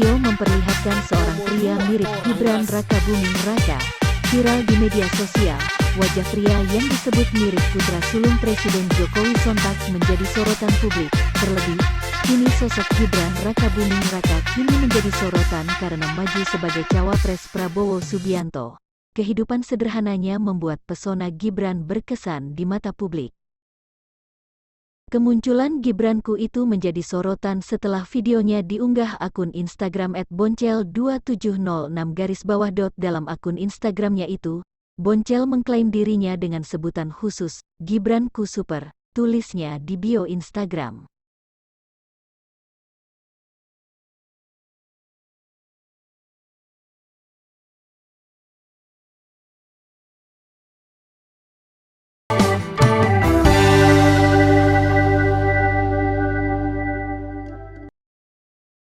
Video memperlihatkan seorang pria mirip Gibran Rakabuming Raka viral di media sosial. Wajah pria yang disebut mirip putra sulung Presiden Jokowi sontak menjadi sorotan publik. Terlebih, kini sosok Gibran Rakabuming Raka kini menjadi sorotan karena maju sebagai cawapres Prabowo Subianto. Kehidupan sederhananya membuat pesona Gibran berkesan di mata publik. Kemunculan Gibranku itu menjadi sorotan setelah videonya diunggah akun Instagram @boncel2706_. Dalam akun Instagramnya itu, Boncel mengklaim dirinya dengan sebutan khusus, Gibranku Super, tulisnya di bio Instagram.